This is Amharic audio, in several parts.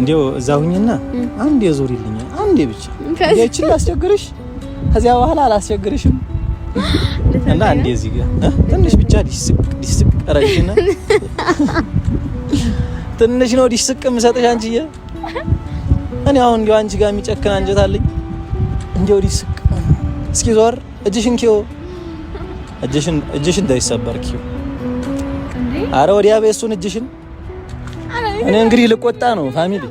እንዴው እዛውኝና አንዴ ዞሪልኝ አንዴ ብቻ ያቺን ላስቸግርሽ ከዚያ በኋላ አላስቸግርሽም እና አንዴ እዚህ ጋር ትንሽ ብቻ ዲስቅ ቀረሽና ትንሽ ነው ዲስቅ ምሰጥሽ አንቺዬ እኔ አሁን እንዴው አንቺ ጋር የሚጨክን አንጀት አለኝ እንዴው ዲስቅ እስኪ ዞር እጅሽን ኪዮ እጅሽን እንዳይሰበር ኪዮ አረ ወዲያ በእሱን እጅሽን እኔ እንግዲህ ልቆጣ ነው ፋሚሊ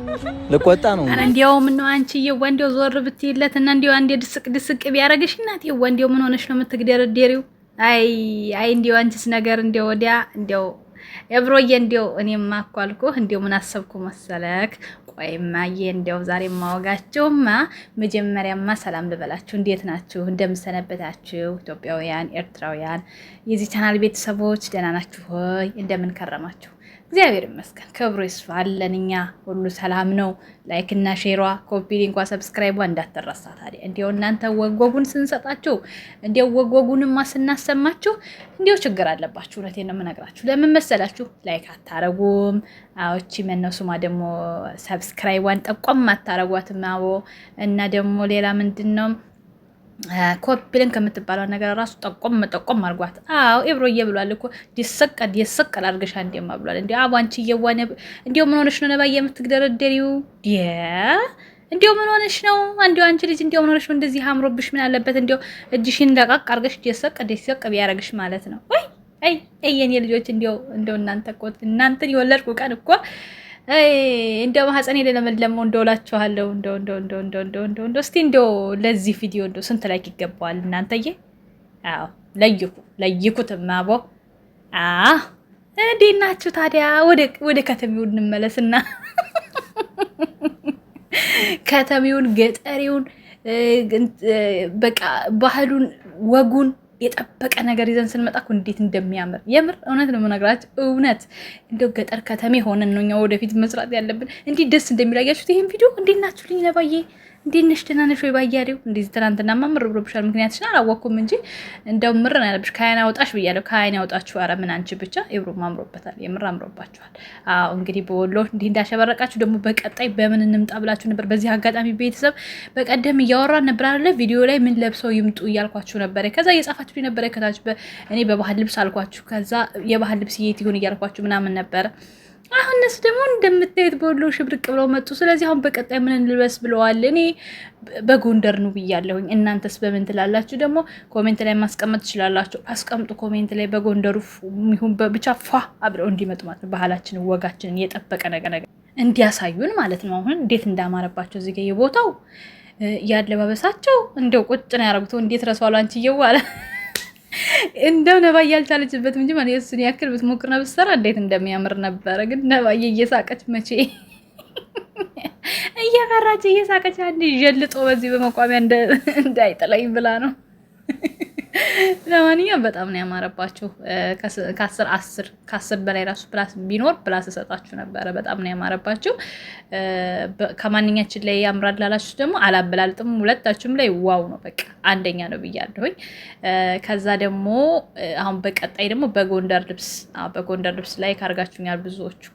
ልቆጣ ነው አረ እንዴው ምን ነው አንቺዬ ወንዴው ዞር ብትይለትና እንዴው አንዴ ድስቅ ቢያረግሽ እናት ወንዴው ምን ሆነሽ ነው የምትግደረደሪው አይ እንዴው አንቺስ ነገር እንዴው ወዲያ እንዴው ኤብሮዬ እንዴው እኔማ እኮ አልኩህ እንዴው ምን አሰብኩ መሰለክ ቆይማዬ እንዴው ዛሬ ማወጋቸውማ መጀመሪያማ ሰላም ልበላችሁ እንዴት ናችሁ እንደምሰነበታችሁ ኢትዮጵያውያን ኤርትራውያን የዚህ ቻናል ቤተሰቦች ደህና ናችሁ ሆይ እንደምን ከረማችሁ እግዚአብሔር ይመስገን ክብሩ ይስፋ አለንኛ ሁሉ ሰላም ነው ላይክ እና ሼሯ ኮፒ ሊንኳ ሰብስክራይቧ እንዳትረሳ ታዲያ እንዴው እናንተ ወጎጉን ስንሰጣችሁ እንዴው ወጎጉንማ ስናሰማችሁ እንዴው ችግር አለባችሁ እውነቴን ነው የምነግራችሁ ለምን መሰላችሁ ላይክ አታረጉም አዎቺ መነሱማ ደግሞ ሰብስክራይቧን ጠቆም አታረጓትም አዎ እና ደግሞ ሌላ ምንድነው ኮፒ ሊንክ የምትባለው ነገር ራሱ ጠቆም አርጓት አዎ ኤብሮዬ ብሏል እኮ ዲሰቀ አርገሻ እንደማ ብሏል እንዴ አባንቺ የዋነ እንዴው ምን ሆነሽ ነው ነባዬ የምትግደረደሪው እንዴው ምን ሆነሽ ነው አንዴው አንቺ ልጅ እንዴው ምን ሆነሽ ነው እንደዚህ አምሮብሽ ምን አለበት እንዴው እጅሽን ደቃቅ አርገሽ ዲሰቀ ቢያረግሽ ማለት ነው ወይ የኔ ልጆች እንዴው እናንተን የወለድኩ ቀን እኮ እንደው ማህፀኔ ለለመለመው እንደውላችኋለሁ እንደው እስቲ እንደው ለዚህ ቪዲዮ እንደው ስንት ላይክ ይገባዋል እናንተዬ አዎ ለይኩትማ አቦ እንዴት ናችሁ ታዲያ ወደ ከተሜው እንመለስና ከተሜውን ገጠሬውን በቃ ባህሉን ወጉን የጠበቀ ነገር ይዘን ስንመጣ እኮ እንዴት እንደሚያምር የምር እውነት ነው የምነግራችሁ እውነት እንደው ገጠር ከተሜ ሆነን ነው ወደፊት መስራት ያለብን እንዴት ደስ እንደሚላያችሁት ይሄን ቪዲዮ እንዴት ናችሁ ልኝ ነባዬ እንዴት ነሽ ደህና ነሽ ወይ ባያሪው እንዴት ትናንትና ማምር ብሎብሻል ምክንያትሽን አላወኩም እንጂ እንደው ምር ነው ያለብሽ ካይና አውጣሽ ብያለሁ ካይና አውጣችሁ ኧረ ምን አንቺ ብቻ ኤብሮ ማምሮበታል የምር አምሮባችኋል አዎ እንግዲህ በወሎ እንዴ እንዳሸበረቃችሁ ደግሞ በቀጣይ በምን እንምጣ ብላችሁ ነበር በዚህ አጋጣሚ ቤተሰብ በቀደም እያወራን ነበር አይደል ቪዲዮ ላይ ምን ለብሰው ይምጡ እያልኳችሁ ነበር ከዛ እየጻፋችሁ ነበር ከታች እኔ በባህል ልብስ አልኳችሁ ከዛ የባህል ልብስ የት ይሁን እያልኳችሁ ምናምን ነበር አሁን እነሱ ደግሞ እንደምታዩት በወሎ ሽብርቅ ብለው መጡ ስለዚህ አሁን በቀጣይ ምን እንልበስ ብለዋል እኔ በጎንደር ነው ብያለሁኝ እናንተስ በምን ትላላችሁ ደግሞ ኮሜንት ላይ ማስቀመጥ ትችላላችሁ አስቀምጡ ኮሜንት ላይ በጎንደሩ ይሁን ብቻ ፏ አብረው እንዲመጡ ማለት ነው ባህላችንን ወጋችንን የጠበቀ ነገር እንዲያሳዩን ማለት ነው አሁን እንዴት እንዳማረባቸው እዚህ ጋር የቦታው ያለባበሳቸው እንደው ቁጭ ነው ያረጉት እንዴት ረሷል አንቺ ይዋለ እንደው ነባዬ ያልቻለችበት እንጂ ማለት እሱን ያክል ብትሞክርና ብትሰራ እንዴት እንደሚያምር ነበር ግን ነባዬ እየሳቀች መቼ እየፈራች እየሳቀች አንዴ ጀልጦ በዚህ በመቋሚያ እንዳይጠላኝ ብላ ነው ለማንኛውም በጣም ነው ያማረባችሁ ከ10 በላይ ራሱ ፕላስ ቢኖር ፕላስ እሰጣችሁ ነበረ በጣም ነው ያማረባችሁ ከማንኛችን ላይ ያምራል ላላችሁ ደግሞ አላበላልጥም ሁለታችሁም ላይ ዋው ነው በቃ አንደኛ ነው ብያለሁኝ ከዛ ደግሞ አሁን በቀጣይ ደግሞ በጎንደር ልብስ ላይ ካርጋችሁኛል ብዙዎች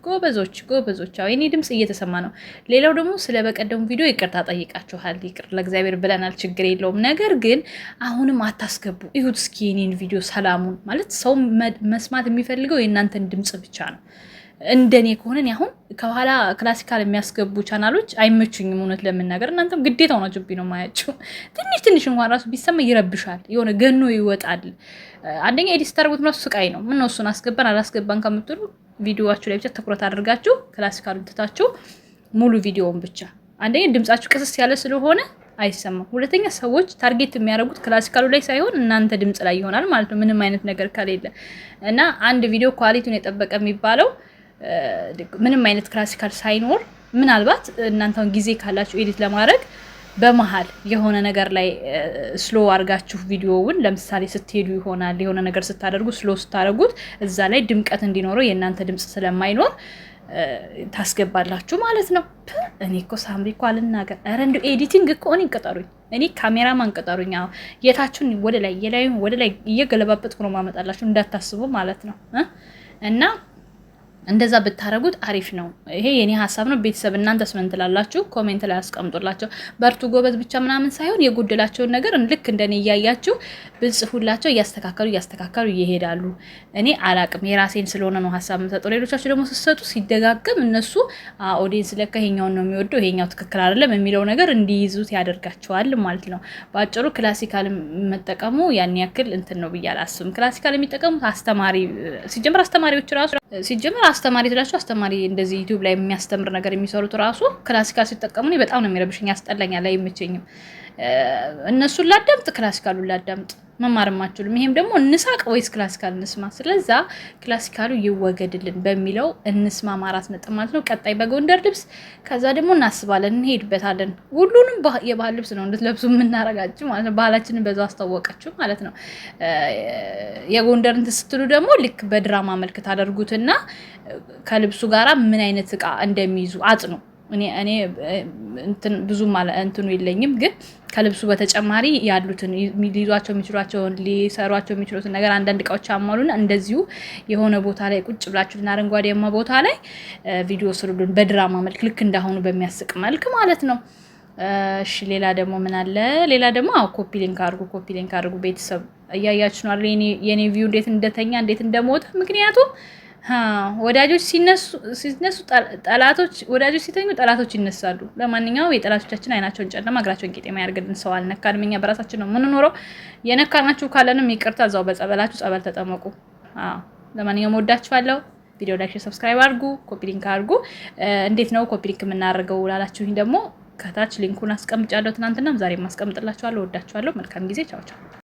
ጎበዞች አዎ የኔ ድምጽ እየተሰማ ነው ሌላው ደግሞ ስለ በቀደሙ ቪዲዮ ይቅርታ ጠይቃችኋል ይቅር ለእግዚአብሔር ብለናል ችግር የለውም ነገር ግን አሁንም አታስገቡ ይሁት እስኪ የኔን ቪዲዮ ሰላሙን ማለት ሰው መስማት የሚፈልገው የእናንተን ድምጽ ብቻ ነው እንደኔ ከሆነ አሁን ከኋላ ክላሲካል የሚያስገቡ ቻናሎች አይመቹኝም እውነት ለምናገር እናንተም ግዴታው ነው ጅቢ ነው ማያችሁ ትንሽ እንኳን ራሱ ቢሰማ ይረብሻል የሆነ ገኖ ይወጣል አንደኛ ኤዲስተርቡት ነው ስቃይ ነው ምን ነው እሱን አስገባን አላስገባን ከምትሉ ቪዲዮዋችሁ ላይ ብቻ ትኩረት አድርጋችሁ ክላሲካሉን ትታችሁ ሙሉ ቪዲዮውን ብቻ አንደኛ ድምጻችሁ ቅስስ ያለ ስለሆነ አይሰማም ሁለተኛ ሰዎች ታርጌት የሚያደርጉት ክላሲካሉ ላይ ሳይሆን እናንተ ድምጽ ላይ ይሆናል ማለት ነው ምንም አይነት ነገር ከሌለ እና አንድ ቪዲዮ ኳሊቲውን የጠበቀ የሚባለው ምንም አይነት ክላሲካል ሳይኖር ምናልባት እናንተውን ጊዜ ካላችሁ ኤዲት ለማድረግ በመሃል የሆነ ነገር ላይ ስሎ አርጋችሁ ቪዲዮውን ለምሳሌ ስትሄዱ ይሆናል የሆነ ነገር ስታደርጉ ስሎ ስታደርጉት እዛ ላይ ድምቀት እንዲኖረው የእናንተ ድምጽ ስለማይኖር ታስገባላችሁ ማለት ነው እኔ እኮ ሳምሪ እኮ አልናገር ኧረ እንደው ኤዲቲንግ እኮ እኔ ቀጠሩኝ እኔ ካሜራማን ቀጠሩኝ አዎ የታችሁን ወደ ላይ የላዩን ወደ ላይ እየገለባበጥኩ ነው ማመጣላችሁ እንዳታስቡ ማለት ነው እና እንደዛ ብታረጉት አሪፍ ነው። ይሄ የኔ ሀሳብ ነው። ቤተሰብ እናንተስ ምን ትላላችሁ? ኮሜንት ላይ አስቀምጡላቸው። በርቱ ጎበዝ ብቻ ምናምን ሳይሆን የጎደላቸውን ነገር ልክ እንደኔ እያያችሁ ብጽፉላቸው እያስተካከሉ ይሄዳሉ። እኔ አላቅም የራሴን ስለሆነ ነው ሀሳብ የምሰጠው። ሌሎቻችሁ ደግሞ ስትሰጡ ሲደጋግም እነሱ ኦዲየንስ ለካ ይሄኛውን ነው የሚወደው ይሄኛው ትክክል አይደለም የሚለው ነገር እንዲይዙት ያደርጋቸዋል ማለት ነው። በአጭሩ ክላሲካል መጠቀሙ ያን ያክል እንትን ነው ብዬ አላስብም። ክላሲካል የሚጠቀሙት አስተማሪ ሲጀምር አስተማሪዎች ራሱ አስተማሪ ትላችሁ አስተማሪ እንደዚህ ዩቲዩብ ላይ የሚያስተምር ነገር የሚሰሩት ራሱ ክላሲካል ሲጠቀሙ በጣም ነው የሚረብሽኝ፣ ያስጠላኛል፣ አይመቸኝም። እነሱን ላዳምጥ ክላሲካሉን ላዳምጥ መማርም አትችሉም። ይሄም ደግሞ እንሳቅ ወይስ ክላሲካል እንስማ? ስለዛ ክላሲካሉ ይወገድልን በሚለው እንስማ። 4 ነጥብ ማለት ነው። ቀጣይ በጎንደር ልብስ ከዛ ደግሞ እናስባለን፣ እንሄድበታለን። ሁሉንም የባህል ልብስ ነው እንድትለብሱ የምናረጋችሁ ማለት ነው። ባህላችንን በዛው አስተዋወቃችሁ ማለት ነው። የጎንደር እንትን ስትሉ ደግሞ ልክ በድራማ መልክ ታደርጉትና ከልብሱ ጋራ ምን አይነት እቃ እንደሚይዙ አጥኑ። እኔ እንትን ብዙ ማለት እንትኑ የለኝም፣ ግን ከልብሱ በተጨማሪ ያሉትን ሊይዟቸው የሚችሏቸውን ሊሰሯቸው የሚችሉትን ነገር አንዳንድ እቃዎች አሟሉና እንደዚሁ የሆነ ቦታ ላይ ቁጭ ብላችሁና አረንጓዴማ ቦታ ላይ ቪዲዮ ስሩልን በድራማ መልክ ልክ እንዳሁኑ በሚያስቅ መልክ ማለት ነው። እሺ ሌላ ደግሞ ምን አለ? ሌላ ደግሞ ኮፒ ሊንክ አድርጉ። ቤተሰብ እያያችሁ ነው አይደል የኔ ቪው እንዴት እንደተኛ እንዴት እንደሞተ። ምክንያቱም ወዳጆች ሲነሱ ጠላቶች፣ ወዳጆች ሲተኙ ጠላቶች ይነሳሉ። ለማንኛውም የጠላቶቻችን አይናቸውን ጨለማ እግራቸውን ቄጤማ ያርግልን። ሰው አልነካንም፣ እኛ በራሳችን ነው የምንኖረው። የነካናችሁ ካለንም ይቅርታ፣ እዛው በጸበላችሁ ጸበል ተጠመቁ። ለማንኛውም ወዳችኋለሁ። ቪዲዮ ላይክ፣ ሰብስክራይብ አድርጉ፣ ኮፒ ሊንክ አድርጉ። እንዴት ነው ኮፒ ሊንክ የምናደርገው ላላችሁኝ ደግሞ ከታች ሊንኩን አስቀምጫለሁ። ትናንትናም ዛሬም አስቀምጥላችኋለሁ። ወዳችኋለሁ። መልካም ጊዜ። ቻው ቻው።